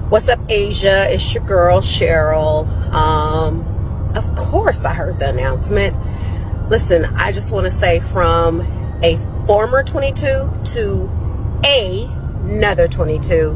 What's up, Asia? It's your girl, Sheryl. Of course I heard the announcement. Listen, I just want to say from a former 22 to another 22,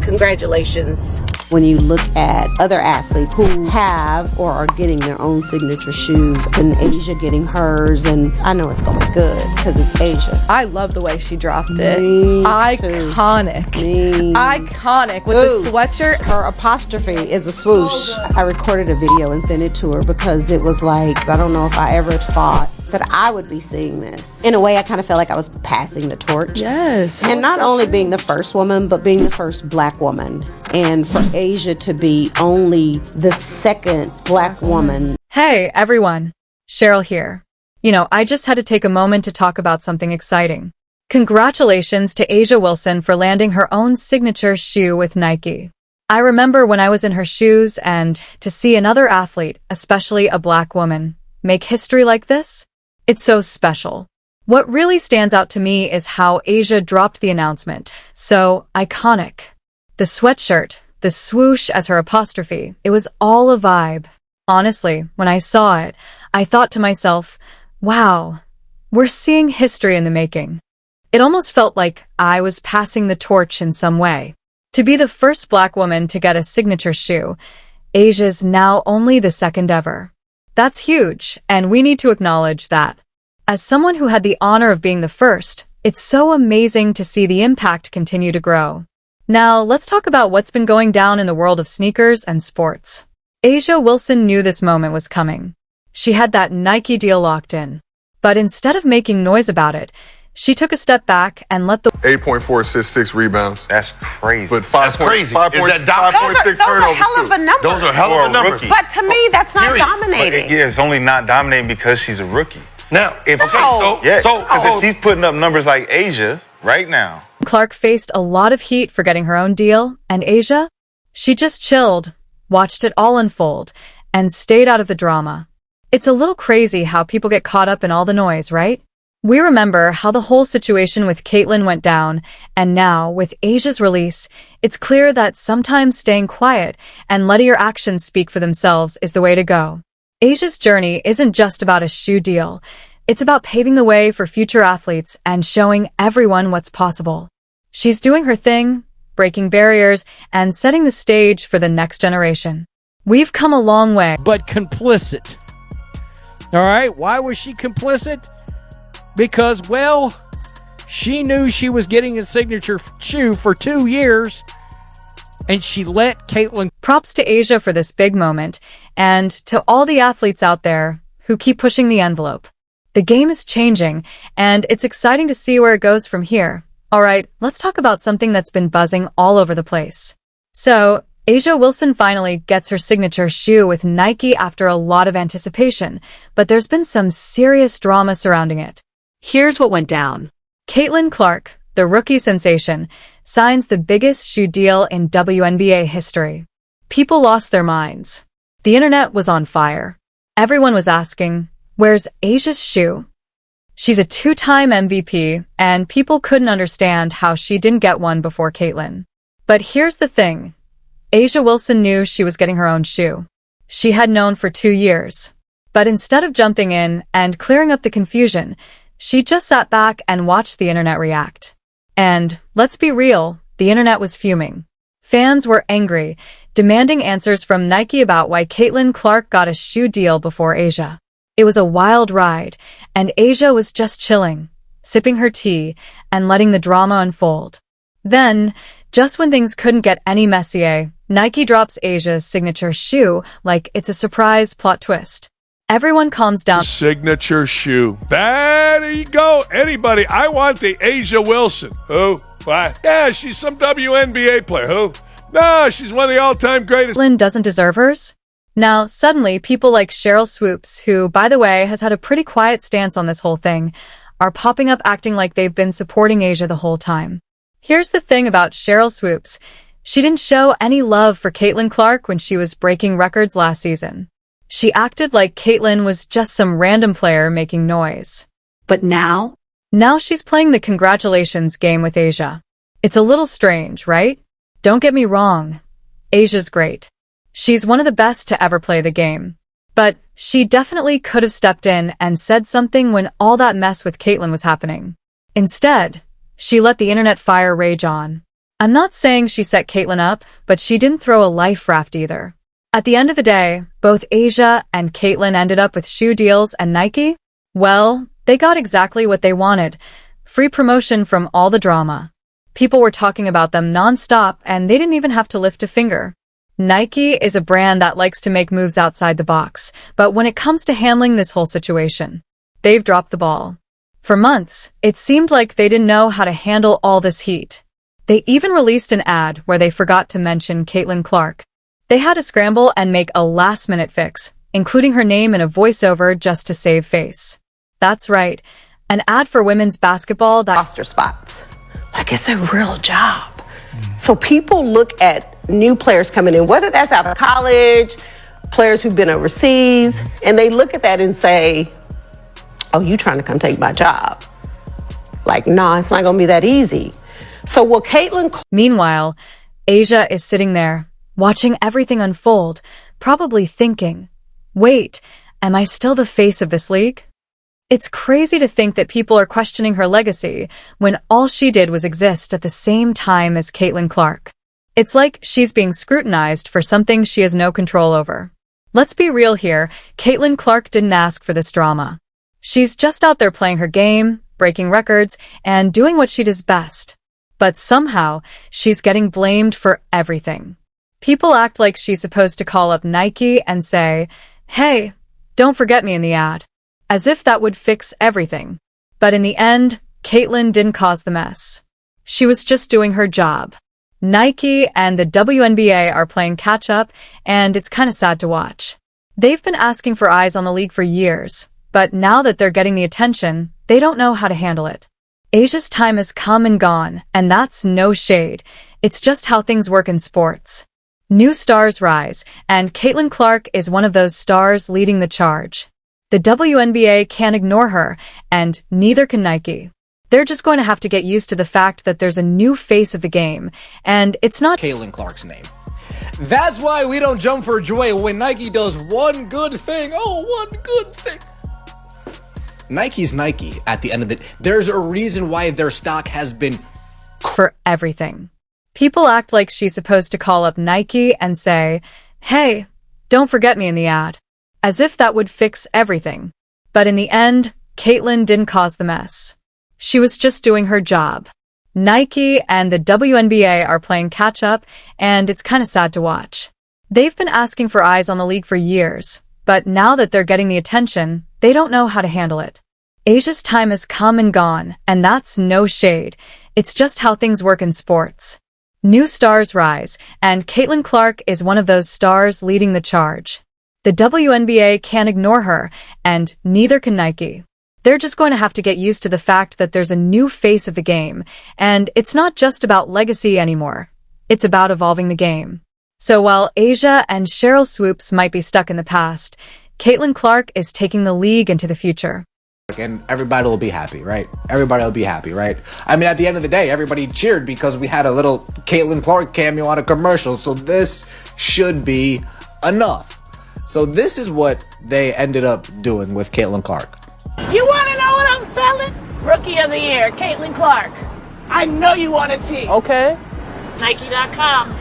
congratulations. When you look at other athletes who have or are getting their own signature shoes, and Asia getting hers, and I know it's going to be good because it's Asia. I love the way she dropped it. Me Iconic. too. Iconic with the sweatshirt. Her apostrophe is a swoosh. I recorded a video and sent it to her because it was like, I don't know if I ever thought that I would be seeing this. In a way, I kind of felt like I was passing the torch. Yes. And not only being the first woman, but being the first black woman. And for Asia to be only the second black woman. Hey, everyone. Sheryl here. I just had to take a moment to talk about something exciting. Congratulations to Asia Wilson for landing her own signature shoe with Nike. I remember when I was in her shoes, and to see another athlete, especially a black woman, make history like this, it's so special. What really stands out to me is how Asia dropped the announcement. So iconic. The sweatshirt, the swoosh as her apostrophe, it was all a vibe. Honestly, when I saw it, I thought to myself, wow, we're seeing history in the making. It almost felt like I was passing the torch in some way. To be the first black woman to get a signature shoe, Asia's now only the second ever. That's huge, and we need to acknowledge that. As someone who had the honor of being the first, it's so amazing to see the impact continue to grow. Now, let's talk about what's been going down in the world of sneakers and sports. Asia Wilson knew this moment was coming. She had that Nike deal locked in. But instead of making noise about it, she took a step back and let the 8.4 assists, 6 rebounds. That's crazy. But 5 That's crazy. 5.6 Those are hell of a number. Those are hell of a numbers. But to me, that's not dominating. Yeah, it's only not dominating because she's a rookie. Now, If she's putting up numbers like Asia right now. Clark faced a lot of heat for getting her own deal, and Asia? She just chilled, watched it all unfold, and stayed out of the drama. It's a little crazy how people get caught up in all the noise, right? We remember how the whole situation with Caitlyn went down, and now, with Asia's release, it's clear that sometimes staying quiet and letting your actions speak for themselves is the way to go. Asia's journey isn't just about a shoe deal. It's about paving the way for future athletes and showing everyone what's possible. She's doing her thing, breaking barriers, and setting the stage for the next generation. We've come a long way. But complicit. All right, why was she complicit? Because, well, she knew she was getting a signature shoe for 2 years, and she let Caitlyn. Props to Asia for this big moment, and to all the athletes out there who keep pushing the envelope. The game is changing, and it's exciting to see where it goes from here. All right, let's talk about something that's been buzzing all over the place. So, Asia Wilson finally gets her signature shoe with Nike after a lot of anticipation, but there's been some serious drama surrounding it. Here's what went down. Caitlin Clark, the rookie sensation, signs the biggest shoe deal in WNBA history. People lost their minds. The internet was on fire. Everyone was asking, where's Asia's shoe? She's a 2-time MVP, and people couldn't understand how she didn't get one before Caitlyn. But here's the thing. Asia Wilson knew she was getting her own shoe. She had known for 2 years. But instead of jumping in and clearing up the confusion, she just sat back and watched the internet react. And, let's be real, the internet was fuming. Fans were angry, demanding answers from Nike about why Caitlin Clark got a shoe deal before Asia. It was a wild ride, and Asia was just chilling, sipping her tea, and letting the drama unfold. Then, just when things couldn't get any messier, Nike drops Asia's signature shoe like it's a surprise plot twist. Everyone calms down. Signature shoe. There you go. Anybody. I want the Asia Wilson. Who? What? Yeah, she's some WNBA player. Who? No, she's one of the all-time greatest. Lynn doesn't deserve hers? Now, suddenly, people like Sheryl Swoopes, who, by the way, has had a pretty quiet stance on this whole thing, are popping up acting like they've been supporting Asia the whole time. Here's the thing about Sheryl Swoopes. She didn't show any love for Caitlin Clark when she was breaking records last season. She acted like Caitlyn was just some random player making noise. But now? Now she's playing the congratulations game with Asia. It's a little strange, right? Don't get me wrong, Asia's great. She's one of the best to ever play the game. But she definitely could have stepped in and said something when all that mess with Caitlyn was happening. Instead, she let the internet fire rage on. I'm not saying she set Caitlyn up, but she didn't throw a life raft either. At the end of the day, both Asia and Caitlyn ended up with shoe deals and Nike. Well, they got exactly what they wanted. Free promotion from all the drama. People were talking about them nonstop and they didn't even have to lift a finger. Nike is a brand that likes to make moves outside the box, but when it comes to handling this whole situation, they've dropped the ball. For months, it seemed like they didn't know how to handle all this heat. They even released an ad where they forgot to mention Caitlyn Clark. They had to scramble and make a last-minute fix, including her name in a voiceover just to save face. That's right, an ad for women's basketball that roster spots. Like it's a real job. So people look at new players coming in, whether that's out of college, players who've been overseas, and they look at that and say, oh, you trying to come take my job. Like, nah, it's not going to be that easy. So will Caitlyn... Meanwhile, Asia is sitting there, watching everything unfold, probably thinking, wait, am I still the face of this league? It's crazy to think that people are questioning her legacy when all she did was exist at the same time as Caitlyn Clark. It's like she's being scrutinized for something she has no control over. Let's be real here, Caitlyn Clark didn't ask for this drama. She's just out there playing her game, breaking records, and doing what she does best. But somehow, she's getting blamed for everything. People act like she's supposed to call up Nike and say, hey, don't forget me in the ad. As if that would fix everything. But in the end, Caitlyn didn't cause the mess. She was just doing her job. Nike and the WNBA are playing catch-up, and it's kind of sad to watch. They've been asking for eyes on the league for years, but now that they're getting the attention, they don't know how to handle it. Asia's time has come and gone, and that's no shade. It's just how things work in sports. New stars rise, and Caitlyn Clark is one of those stars leading the charge. The WNBA can't ignore her, and neither can Nike. They're just going to have to get used to the fact that there's a new face of the game, and it's not Caitlyn Clark's name. That's why we don't jump for joy when Nike does one good thing. Oh, one good thing. Nike's Nike at the end of it. There's a reason why their stock has been for everything. People act like she's supposed to call up Nike and say, hey, don't forget me in the ad. As if that would fix everything. But in the end, Caitlyn didn't cause the mess. She was just doing her job. Nike and the WNBA are playing catch-up, and it's kind of sad to watch. They've been asking for eyes on the league for years, but now that they're getting the attention, they don't know how to handle it. Asia's time has come and gone, and that's no shade. It's just how things work in sports. New stars rise, and Caitlyn Clark is one of those stars leading the charge. The WNBA can't ignore her, and neither can Nike. They're just going to have to get used to the fact that there's a new face of the game, and it's not just about legacy anymore. It's about evolving the game. So while Asia and Sheryl Swoopes might be stuck in the past, Caitlyn Clark is taking the league into the future. and everybody will be happy, right? Everybody will be happy, right? I mean, at the end of the day, everybody cheered because we had a little Caitlyn Clark cameo on a commercial, so this should be enough. So this is what they ended up doing with Caitlyn Clark. You want to know what I'm selling? Rookie of the Year, Caitlyn Clark. I know you want a tee. Okay. Nike.com.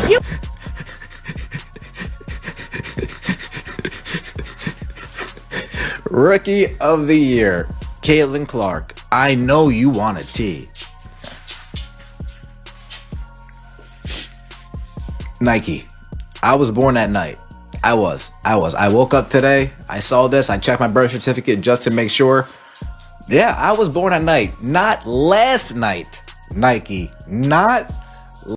You. Rookie of the Year, Caitlyn Clark. I know you want a tee. Nike. I was born that night. I was. I woke up today. I saw this. I checked my birth certificate just to make sure. Yeah, I was born at night. Not last night, Nike. Not